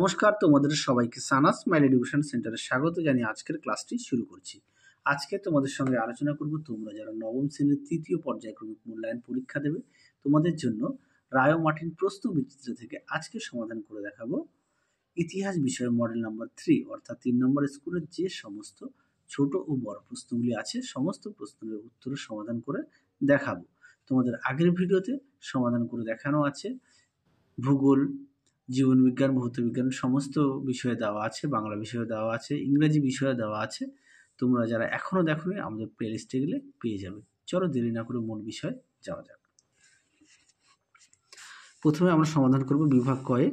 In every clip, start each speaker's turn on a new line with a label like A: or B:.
A: নমস্কার, তোমাদের সবাইকে সানাস স্মাইল এডুকেশন সেন্টারে স্বাগত জানিয়ে আজকের ক্লাসটি শুরু করছি। আজকে তোমাদের সঙ্গে আলোচনা করব তোমরা যারা নবম শ্রেণীর তৃতীয় পর্যায়ক্রমিক মূল্যায়ন পরীক্ষা দেবে তোমাদের জন্য রায় ও মার্টিন প্রশ্ন বিচিত্র থেকে আজকে সমাধান করে দেখাবো ইতিহাস বিষয়ের মডেল নাম্বার 3 অর্থাৎ 3 নম্বর স্কুলের যে সমস্ত ছোট ও বড় প্রশ্নগুলি আছে সমস্ত প্রশ্নের উত্তরের সমাধান করে দেখাবো। তোমাদের আগের ভিডিওতে সমাধান করে দেখানো আছে ভূগোল, জীবনবিজ্ঞান, ভৌতবিজ্ঞান সমস্ত বিষয়ে দেওয়া আছে, বাংলা বিষয়ে দেওয়া আছে, ইংরেজি বিষয়ে দেওয়া আছে। তোমরা যারা এখনো দেখোনি আমাদের প্লে লিস্টে গেলে পেয়ে যাবে। চলো দেরি না করে মূল বিষয়ে যাওয়া যাক। প্রথমে আমরা সমাধান করব বিভাগ কয়ে।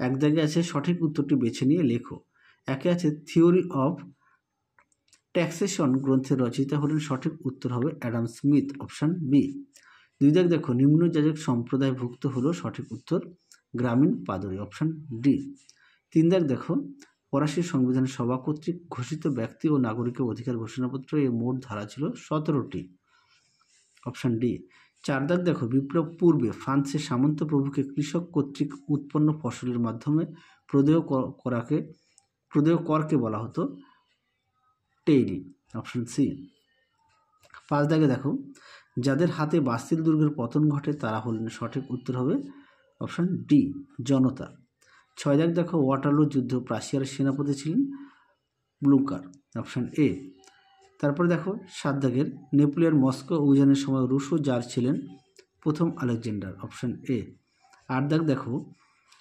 A: এক জায়গায় আছে সঠিক উত্তরটি বেছে নিয়ে লেখো। একে আছে থিওরি অফ ট্যাক্সেশন গ্রন্থের রচয়িতা হলেন, সঠিক উত্তর হবে অ্যাডাম স্মিথ, অপশন বি। দুই দাগ দেখো নিম্নযাজক সম্প্রদায়ভুক্ত হলো, সঠিক উত্তর গ্রামীণ পাদরি, অপশন ডি। তিন দাগ দেখো ফরাসি সংবিধান সভা কর্তৃক ঘোষিত ব্যক্তি ও নাগরিকের অধিকার ঘোষণাপত্র এর মোট ধারা ছিল 17টি, অপশন ডি। চার দাগ দেখো বিপ্লব পূর্বে ফ্রান্সের সামন্ত প্রভুকে কৃষক কর্তৃক উৎপন্ন ফসলের মাধ্যমে প্রদেয় করকে বলা হতো টেইলি, অপশন সি। পাঁচ দাগে দেখো যাদের হাতে বাস্তিল দুর্গের পতন ঘটে তারা হলেন, সঠিক উত্তর হবে অপশন ডি জনতা। ছয় দাগ দেখো ওয়াটারলু যুদ্ধ প্রাশিয়ার সেনাপতি ছিলেন ব্লুকার, অপশন এ। তারপরে দেখো সাত দাগের নেপোলিয়ন মস্কো অভিযানের সময় রুশো জার ছিলেন প্রথম আলেকজান্ডার, অপশন এ। আট দাগ দেখো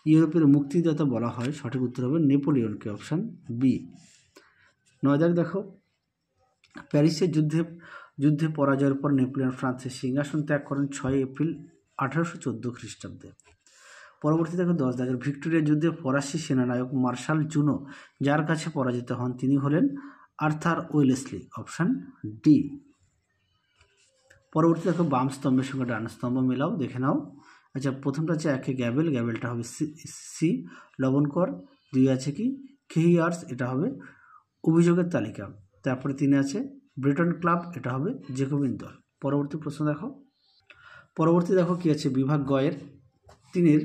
A: ইউরোপের মুক্তিদাতা বলা হয়, সঠিক উত্তর হবে নেপোলিয়নকে, অপশন বি। নয় দাগ দেখো প্যারিসের যুদ্ধে পরাজয়ের পর নেপোলিয়ন ফ্রান্সের সিংহাসন ত্যাগ করেন 6 এপ্রিল 1814 খ্রিস্টাব্দে। পরবর্তী দেখো 10 দাগের ভিক্টোরিয়া যুদ্ধে ফরাসি সেনানায়ক মার্শাল জুনো যার কাছে পরাজিত হন তিনি হলেন আর্থার ওয়েলেসলি, অপশন ডি। পরবর্তী দেখো বাম স্তম্ভের সঙ্গে ডান স্তম্ভ মেলাও, দেখে নাও। আচ্ছা, প্রথমটা আছে একে গ্যাবেল, গ্যাবেলটা হবে সি। লবণকর। দুই আছে কি খেহিয়ার্স, এটা হবে অভিযোগের তালিকা। তারপরে তিনে আছে ব্রিটন ক্লাব, এটা হবে জেকোবিন দল। পরবর্তী প্রশ্ন দেখো। পরবর্তী দেখো কি আছে বিভাগ গয়ের 3-এর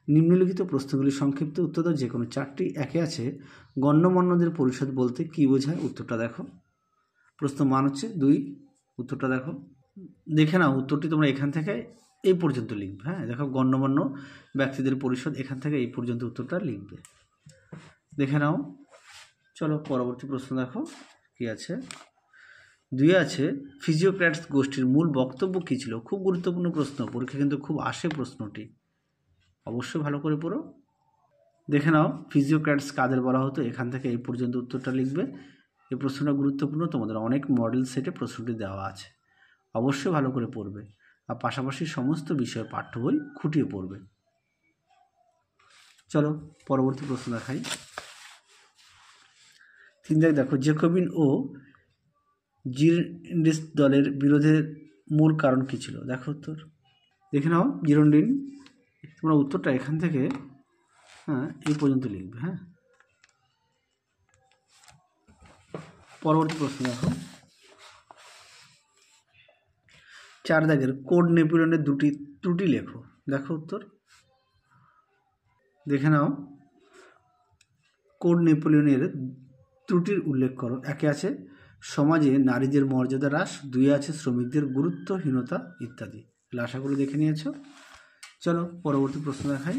A: নিম্নলিখিত প্রশ্নগুলি সংক্ষিপ্ত উত্তর দাও যে কোনো চারটি। একে আছে গণ্যমান্যদের পরিষদ বলতে কি বোঝায়, উত্তরটা দেখো। প্রশ্ন মান হচ্ছে 2, উত্তরটা দেখো। দেখে নাও উত্তরটি তোমরা এখান থেকে এই পর্যন্ত লিখবে। হ্যাঁ, দেখো গণ্যমান্য ব্যক্তিদের পরিষদ, এখান থেকে এই পর্যন্ত উত্তরটা লিখবে, দেখে নাও। চলো পরবর্তী প্রশ্ন দেখো কি আছে। 2 আছে ফিজিওক্র্যাটস গোষ্ঠীর মূল বক্তব্য কী ছিল। খুব গুরুত্বপূর্ণ প্রশ্ন, পরীক্ষা কিন্তু খুব আসে প্রশ্নটি, অবশ্যই ভালো করে পড়ো। দেখে নাও ফিজিওক্র্যাটস কাদের বলা হতো, এখান থেকে এই পর্যন্ত উত্তরটা লিখবে। এই প্রশ্নটা গুরুত্বপূর্ণ, তোমাদের অনেক মডেল সেটে প্রশ্নটি দেওয়া আছে, অবশ্যই ভালো করে পড়বে। আর পাশাপাশি সমস্ত বিষয়ে পাঠ্য বই খুঁটিয়ে পড়বে। চলো পরবর্তী প্রশ্ন দেখাই। 3 দাগ দেখো জেকোবিন ও জিরোন্ডিস দলের বিরোধের মূল কারণ কী ছিল, দেখো উত্তর। দেখে নাও জিরোন্ডিন, তোমরা উত্তরটা এখান থেকে এই পর্যন্ত লিখবে। হ্যাঁ, পরবর্তী প্রশ্ন দেখো। 4 দাগের কোড নেপোলিয়নের 2টি ত্রুটি লেখো, দেখো উত্তর। দেখে নাও কোড নেপোলিয়নের ত্রুটির উল্লেখ করো। একে আছে সমাজে নারীদের মর্যাদা হ্রাস, 2 আছে শ্রমিকদের গুরুত্বহীনতা ইত্যাদি। আশা করি দেখে নিয়েছ। চলো পরবর্তী প্রশ্ন দেখাই।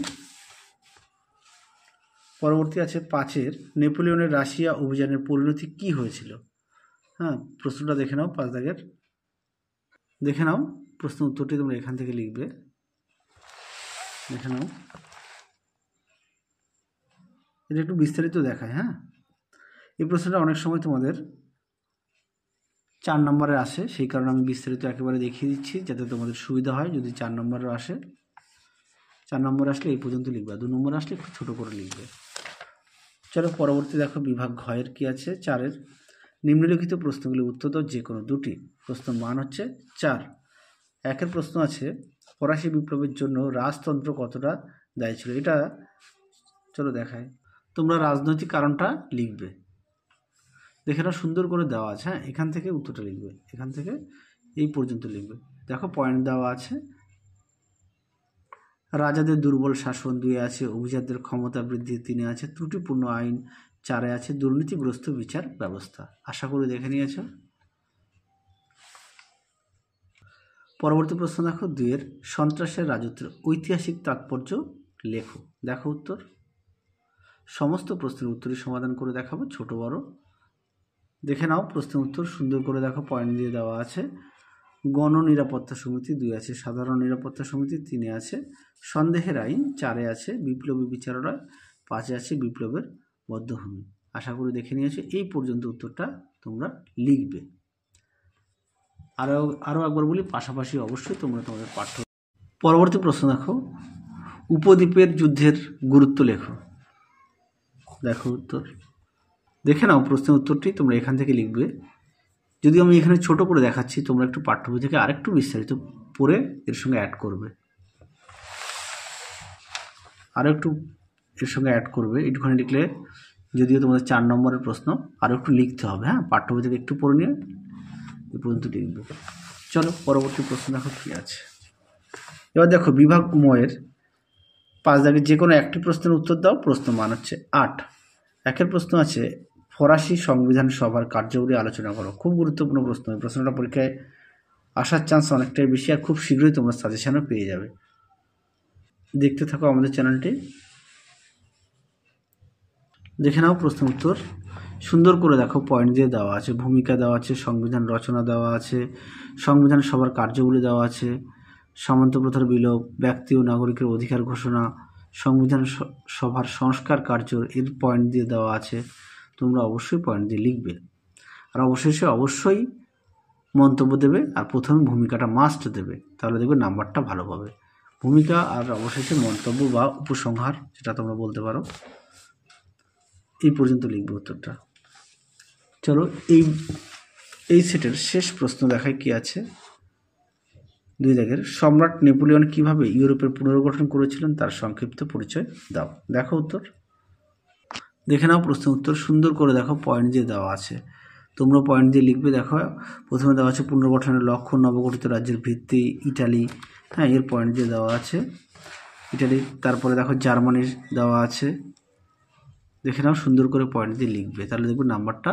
A: পরবর্তী আছে 5-এর নেপোলিয়নের রাশিয়া অভিযানের পরিণতি কি হয়েছিল। হ্যাঁ, প্রশ্নটা দেখে নাও 5 দাগের। দেখে নাও প্রশ্ন উত্তরটি তোমরা এখান থেকে লিখবে, দেখে নাও। এটা একটু বিস্তারিত দেখায়। হ্যাঁ, এই প্রশ্নটা অনেক সময় তোমাদের 4 নম্বরে আসে, সেই কারণে আমি বিস্তারিত একেবারে দেখিয়ে দিচ্ছি যাতে তোমাদের সুবিধা হয়। যদি 4 নম্বরে আসে, 4 নম্বরে আসলে এই পর্যন্ত লিখবে, 2 নম্বরে আসলে একটু ছোটো করে লিখবে। চলো পরবর্তী দেখো বিভাগ ঘয়ের কি আছে। 4-এর নিম্নলিখিত প্রশ্নগুলি উত্তর দাও যে কোনো 2টি। প্রশ্ন মান হচ্ছে 4। 1-এর প্রশ্ন আছে ফরাসি বিপ্লবের জন্য রাজতন্ত্র কতটা দায়ী ছিল, এটা চলো দেখায়। তোমরা রাজনৈতিক কারণটা লিখবে, দেখে নাও সুন্দর করে দেওয়া আছে। হ্যাঁ, এখান থেকে উত্তরটা লিখবে, এখান থেকে এই পর্যন্ত লিখবে। দেখো পয়েন্ট দেওয়া আছে। রাজাদের দুর্বল শাসন 2 আছে, অভিজাতদের ক্ষমতা বৃদ্ধি 3 আছে, ত্রুটিপূর্ণ আইন 4 আছে, দুর্নীতিগ্রস্ত বিচার ব্যবস্থা। আশা করি দেখে নিয়েছ। পরবর্তী প্রশ্ন দেখো 2 এর সন্ত্রাসের রাজত্বের ঐতিহাসিক তাৎপর্য লেখো। দেখো উত্তর। সমস্ত প্রশ্নের উত্তরই সমাধান করে দেখাবো, ছোট বড়। দেখে নাও প্রশ্নের উত্তর, সুন্দর করে দেখো, পয়েন্ট দিয়ে দেওয়া আছে। গণ নিরাপত্তা সমিতি 2 আছে, সাধারণ নিরাপত্তা সমিতি 3 আছে, সন্দেহের আইন 4 আছে, বিপ্লবী বিচারালয় 5 আছে, বিপ্লবের বধ্যভূমি। আশা করি দেখে নিয়েছো। এই পর্যন্ত উত্তরটা তোমরা লিখবে। আরও একবার বলি, পাশাপাশি অবশ্যই তোমরা তোমাদের পাঠ্য। পরবর্তী প্রশ্ন দেখো, উপদ্বীপের যুদ্ধের গুরুত্ব লেখো। দেখো উত্তর। দেখে নাও প্রশ্নের উত্তরটি তোমরা এখান থেকে লিখবে। যদি আমি এখানে ছোট করে দেখাচ্ছি, তোমরা একটু পাঠ্য বই থেকে আরেকটু বিস্তারিত পড়ে এর সঙ্গে অ্যাড করবে, আরও একটু এর সঙ্গে অ্যাড করবে। একটুখানি লিখলে, যদিও তোমাদের 4 নম্বরের প্রশ্ন, আরও একটু লিখতে হবে। হ্যাঁ, পাঠ্য বই থেকে একটু পড়ে নিয়ে এ পর্যন্ত লিখবে। চলো পরবর্তী প্রশ্ন দেখো কী আছে। এবার দেখো, বিভাগ উময়ের 5 দাগের যে কোনো একটি প্রশ্নের উত্তর দাও। প্রশ্ন মান হচ্ছে 8। একের প্রশ্ন আছে, ফরাসি সংবিধান সভার কার্যাবলী আলোচনা করো। খুব গুরুত্বপূর্ণ প্রশ্ন। এই প্রশ্নটা পরীক্ষায় আসার চান্স অনেকটাই বেশি, আর খুব শীঘ্রই তোমরা সাজেশনও পেয়ে যাবে। দেখতে থাকো আমাদের চ্যানেলটি। দেখে নাও প্রশ্ন উত্তর, সুন্দর করে দেখো, পয়েন্ট দিয়ে দেওয়া আছে, ভূমিকা দেওয়া আছে, সংবিধান রচনা দেওয়া আছে, সংবিধান সভার কার্যাবলী দেওয়া আছে, সামন্ত প্রথার বিলোপ, ব্যক্তি ও নাগরিকের অধিকার ঘোষণা, সংবিধান সভার সংস্কার কার্য, এর পয়েন্ট দিয়ে দেওয়া আছে। তোমরা অবশ্যই পয়েন্ট দিয়ে লিখবে, আর অবশেষে অবশ্যই মন্তব্য দেবে, আর প্রথমে ভূমিকাটা মাস্ট দেবে, তাহলে দেখবে নাম্বারটা ভালো পাবে। ভূমিকা আর অবশেষে মন্তব্য বা উপসংহার, যেটা তোমরা বলতে পারো। এই পর্যন্ত লিখবে উত্তরটা। চলো এই সেটের শেষ প্রশ্ন দেখায় কি আছে। 2 দাগের, সম্রাট নেপোলিয়ন কিভাবে ইউরোপের পুনর্গঠন করেছিলেন তার সংক্ষিপ্ত পরিচয় দাও। দেখো উত্তর। দেখে নাও প্রশ্ন উত্তর, সুন্দর করে দেখো, পয়েন্ট দিয়ে দেওয়া আছে, তোমরা পয়েন্ট দিয়ে লিখবে। দেখো প্রথমে দেওয়া আছে পুনর্গঠনের লক্ষ্য, নবগঠিত রাজ্যের ভিত্তি ইটালি। হ্যাঁ, এর পয়েন্ট দিয়ে দেওয়া আছে ইটালি। তারপরে দেখো জার্মানির দেওয়া আছে। দেখে নাও, সুন্দর করে পয়েন্ট দিয়ে লিখবে, তাহলে দেখবে নাম্বারটা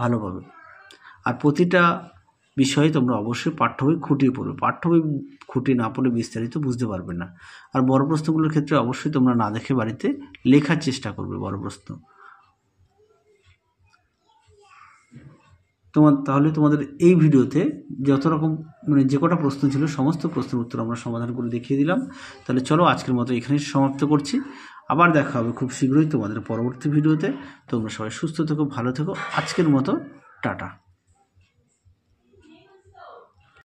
A: ভালো পাবে। আর প্রতিটা বিষয়ে তোমরা অবশ্যই পাঠ্য বই খুঁটিয়ে পড়বে। পাঠ্য বই খুঁটিয়ে না পড়লে বিস্তারিত বুঝতে পারবে না। আর বড় প্রশ্নগুলোর ক্ষেত্রে অবশ্যই তোমরা না দেখে বাড়িতে লেখার চেষ্টা করবে বড় প্রশ্ন। তাহলে তোমাদের এই ভিডিওতে যত রকম যে কটা প্রশ্ন ছিল সমস্ত প্রশ্নের উত্তর আমরা সমাধান করে দেখিয়ে দিলাম। তাহলে চলো আজকের মতো এখানেই সমাপ্ত করছি। আবার দেখা হবে খুব শীঘ্রই তোমাদের পরবর্তী ভিডিওতে। তোমরা সবাই সুস্থ থেকো, ভালো থেকো। আজকের মতো টাটা।